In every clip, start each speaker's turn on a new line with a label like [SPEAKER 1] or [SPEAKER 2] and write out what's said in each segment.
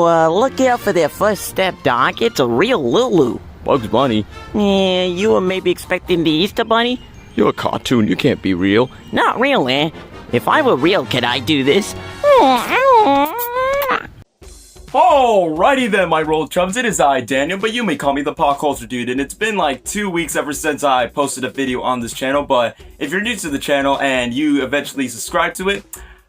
[SPEAKER 1] look out for their first step, Doc. It's a real Lulu.
[SPEAKER 2] Bugs Bunny?
[SPEAKER 1] Yeah, you were maybe expecting the Easter Bunny?
[SPEAKER 2] You're a cartoon, you can't be real.
[SPEAKER 1] Not real, eh? If I were real, could I do this?
[SPEAKER 3] Alrighty then, my roll chums, it is I, Daniel, but you may call me the Pop Culture Dude, and it's been like 2 weeks ever since I posted a video on this channel, but if you're new to the channel and you eventually subscribe to it,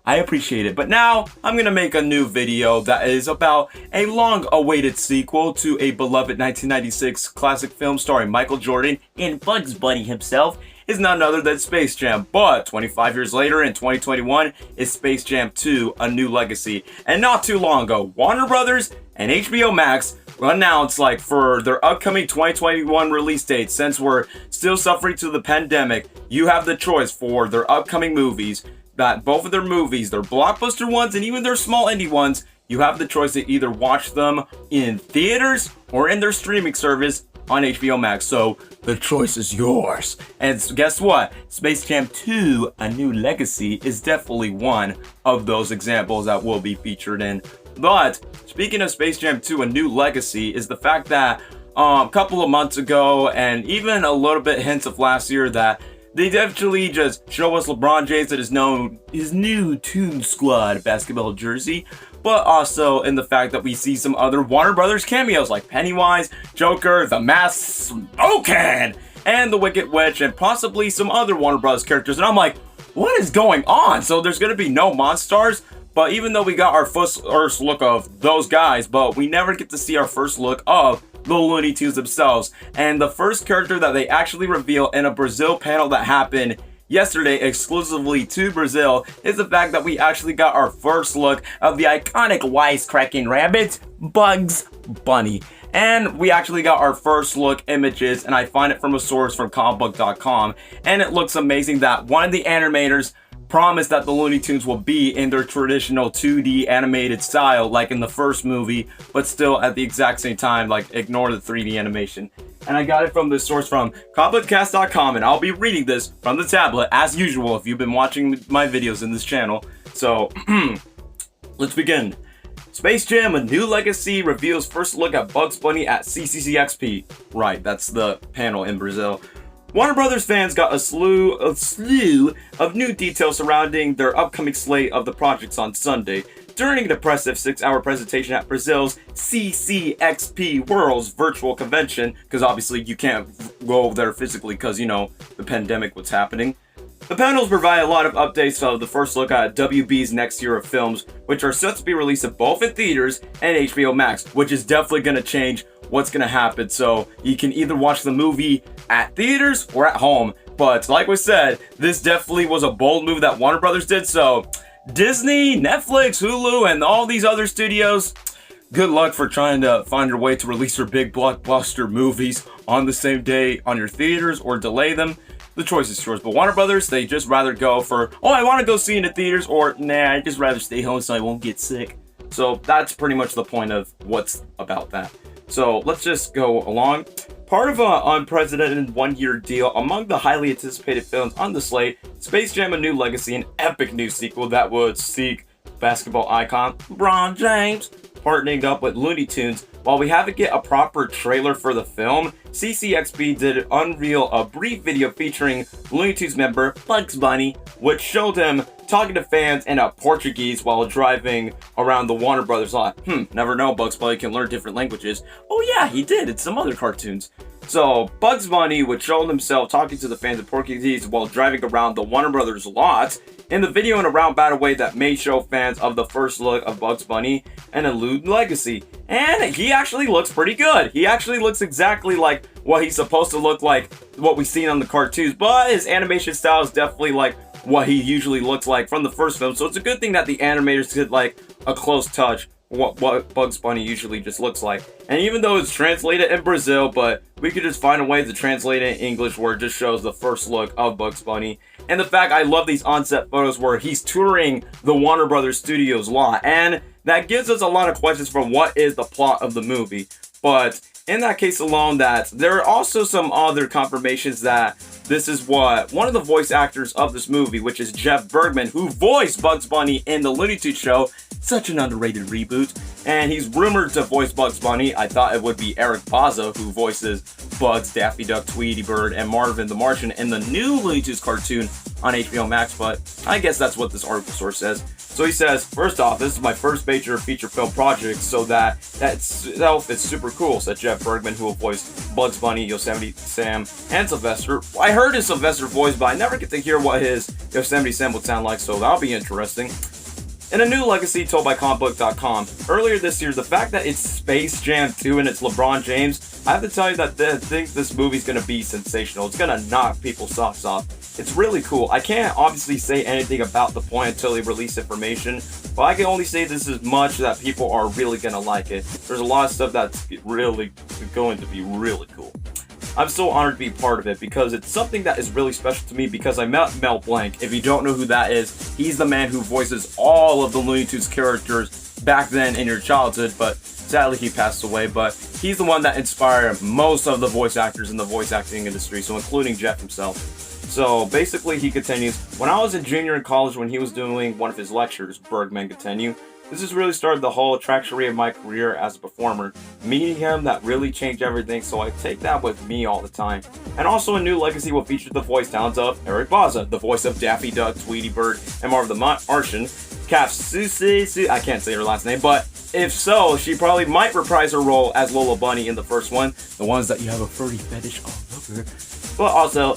[SPEAKER 3] I appreciate it. But now, I'm gonna make a new video that is about a long-awaited sequel to a beloved 1996 classic film starring Michael Jordan and Bugs Bunny himself. Is none other than Space Jam, but 25 years later in 2021 is Space Jam 2, A New Legacy. And not too long ago, Warner Brothers and HBO Max announced for their upcoming 2021 release date. Since we're still suffering through the pandemic, you have the choice for their upcoming movies, that both of their movies, their blockbuster ones and even their small indie ones, you have the choice to either watch them in theaters or in their streaming service on HBO Max. So the choice is yours. And guess what? Space Jam 2, A New Legacy is definitely one of those examples that will be featured in. But speaking of Space Jam 2, A New Legacy, is the fact that a couple of months ago and even a little bit hints of last year that they definitely just show us LeBron James in his new Toon Squad basketball jersey, but also in the fact that we see some other Warner Brothers cameos like Pennywise, Joker, the Masked Smokehead, and the Wicked Witch, and possibly some other Warner Brothers characters. And I'm like, what is going on? So there's gonna be no Monstars, but even though we got our first look of those guys, but we never get to see our first look of the Looney Tunes themselves. And the first character that they actually reveal in a Brazil panel that happened yesterday exclusively to Brazil is the fact that we actually got our first look of the iconic wisecracking rabbit, Bugs Bunny. And we actually got our first look images, and I find it from a source from comicbook.com, and it looks amazing that one of the animators promised that the Looney Tunes will be in their traditional 2D animated style like in the first movie, but still at the exact same time, ignore the 3D animation. And I got it from this source from comicbookcast.com, and I'll be reading this from the tablet as usual if you've been watching my videos in this channel. So let's begin. Space Jam: A New Legacy reveals first look at Bugs Bunny at CCXP. Right, that's the panel in Brazil. Warner Brothers fans got a slew of new details surrounding their upcoming slate of the projects on Sunday during an impressive 6-hour presentation at Brazil's CCXP World's virtual convention, because obviously you can't go over there physically because, the pandemic was happening. The panels provide a lot of updates of the first look at WB's next year of films, which are set to be released both in theaters and HBO Max, which is definitely going to change what's going to happen. So you can either watch the movie at theaters or at home. But like we said, this definitely was a bold move that Warner Brothers did. So Disney, Netflix, Hulu, and all these other studios, good luck for trying to find your way to release your big blockbuster movies on the same day on your theaters or delay them. The choice is yours. But Warner Brothers, they just rather go for, I want to go see in the theaters, or nah, I'd just rather stay home so I won't get sick. So that's pretty much the point of what's about that. So let's just go along. Part of an unprecedented one-year deal among the highly anticipated films on the slate, Space Jam: A New Legacy, an epic new sequel that would seek basketball icon LeBron James partnering up with Looney Tunes. While we haven't get a proper trailer for the film, CCXP did unveil a brief video featuring Looney Tunes member Bugs Bunny, which showed him talking to fans in Portuguese while driving around the Warner Brothers lot. Never know, Bugs Bunny can learn different languages. Oh yeah, he did, it's some other cartoons. So, Bugs Bunny would show himself talking to the fans in Portuguese while driving around the Warner Brothers lot in the video in a roundabout way that may show fans of the first look of Bugs Bunny and A New Legacy. And he actually looks pretty good. He actually looks exactly like what he's supposed to look like, what we've seen on the cartoons, but his animation style is definitely like what he usually looks like from the first film. So it's a good thing that the animators did a close touch what Bugs Bunny usually just looks like. And even though it's translated in Brazil, but we could just find a way to translate it in English where it just shows the first look of Bugs Bunny. And the fact, I love these on-set photos where he's touring the Warner Brothers Studios lot, and that gives us a lot of questions from what is the plot of the movie. But in that case alone, that there are also some other confirmations that this is what one of the voice actors of this movie, which is Jeff Bergman, who voiced Bugs Bunny in the Looney Tunes show, such an underrated reboot. And he's rumored to voice Bugs Bunny. I thought it would be Eric Bauza, who voices Bugs, Daffy Duck, Tweety Bird, and Marvin the Martian in the new Looney Tunes cartoon on HBO Max, but I guess that's what this article source says. So he says, first off, this is my first major feature film project, so that itself is super cool, said Jeff Bergman, who will voice Bugs Bunny, Yosemite Sam, and Sylvester. I heard his Sylvester voice, but I never get to hear what his Yosemite Sam would sound like, so that'll be interesting. In a new legacy told by comicbook.com, earlier this year, the fact that it's Space Jam 2 and it's LeBron James, I have to tell you that I think this movie's going to be sensational. It's going to knock people's socks off. It's really cool. I can't obviously say anything about the point until they release information, but I can only say this is much that people are really going to like it. There's a lot of stuff that's really going to be really cool. I'm so honored to be part of it because it's something that is really special to me because I met Mel Blanc. If you don't know who that is, he's the man who voices all of the Looney Tunes characters back then in your childhood, but sadly he passed away. But he's the one that inspired most of the voice actors in the voice acting industry, so including Jeff himself. So basically he continues, when I was a junior in college when he was doing one of his lectures, Bergman continued, this has really started the whole trajectory of my career as a performer. Meeting him, that really changed everything, so I take that with me all the time. And also a new legacy will feature the voice talents of Eric Bauza, the voice of Daffy Duck, Tweety Bird, and Marvin the Martian. Kath Soucie, I can't say her last name, but if so, she probably might reprise her role as Lola Bunny in the first one, the ones that you have a furry fetish all over. But also,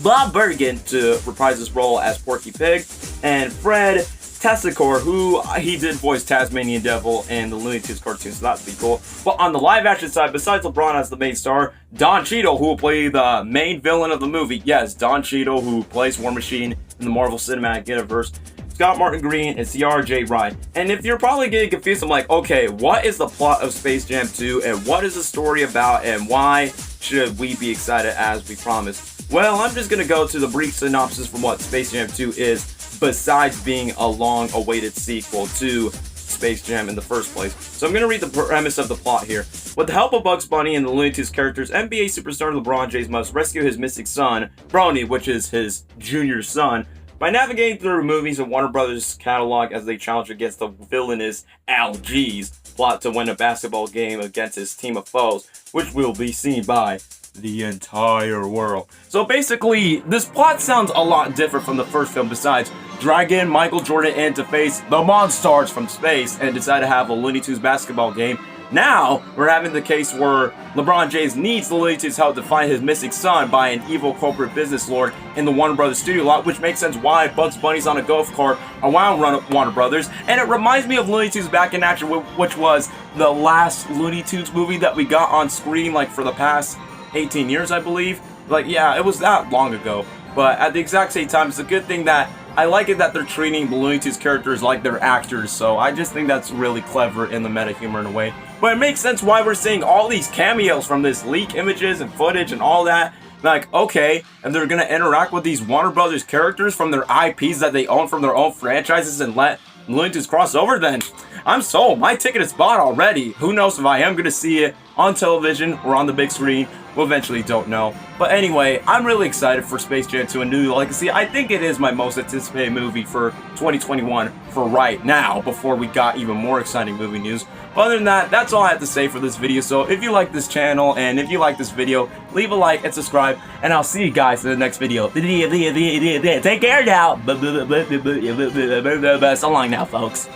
[SPEAKER 3] Bob Bergen to reprise his role as Porky Pig, and Fred Tessacor, who he did voice Tasmanian Devil in the Looney Tunes cartoon, so that'd be cool. But on the live action side, besides LeBron as the main star, Don Cheadle, who will play the main villain of the movie. Yes, Don Cheadle, who plays War Machine in the Marvel Cinematic Universe. Scott Martin Green, and C.R.J. Ryan. And if you're probably getting confused, I'm like, okay, what is the plot of Space Jam 2, and what is the story about, and why should we be excited as we promised? Well, I'm just gonna go to the brief synopsis from what Space Jam 2 is, besides being a long-awaited sequel to Space Jam in the first place. So I'm going to read the premise of the plot here. With the help of Bugs Bunny and the Looney Tunes characters, NBA superstar LeBron James must rescue his missing son, Brony, which is his junior son, by navigating through movies and Warner Brothers catalog as they challenge against the villainous Al G's plot to win a basketball game against his team of foes, which will be seen by the entire world. So basically, this plot sounds a lot different from the first film, besides dragging Michael Jordan in to face the Monstars from space and decide to have a Looney Tunes basketball game. Now, we're having the case where LeBron James needs the Looney Tunes' help to find his missing son by an evil corporate business lord in the Warner Brothers studio lot, which makes sense why Bugs Bunny's on a golf cart around Warner Brothers. And it reminds me of Looney Tunes Back in Action, which was the last Looney Tunes movie that we got on screen, like, for the past 18 years, I believe. Like, yeah, it was that long ago. But at the exact same time, it's a good thing that I like it that they're treating the Looney Tunes characters like they're actors, so I just think that's really clever in the meta humor in a way. But it makes sense why we're seeing all these cameos from this leak images and footage and all that. Like, okay, and they're gonna interact with these Warner Brothers characters from their IPs that they own from their own franchises and let Looney Tunes cross over, then I'm sold. My ticket is bought already. Who knows if I am gonna see it on television or on the big screen. We'll eventually don't know. But anyway, I'm really excited for Space Jam 2: A New Legacy. I think it is my most anticipated movie for 2021 for right now, before we got even more exciting movie news. But other than that, that's all I have to say for this video. So if you like this channel and if you like this video, leave a like and subscribe, and I'll see you guys in the next video. Take care now. So long now, folks.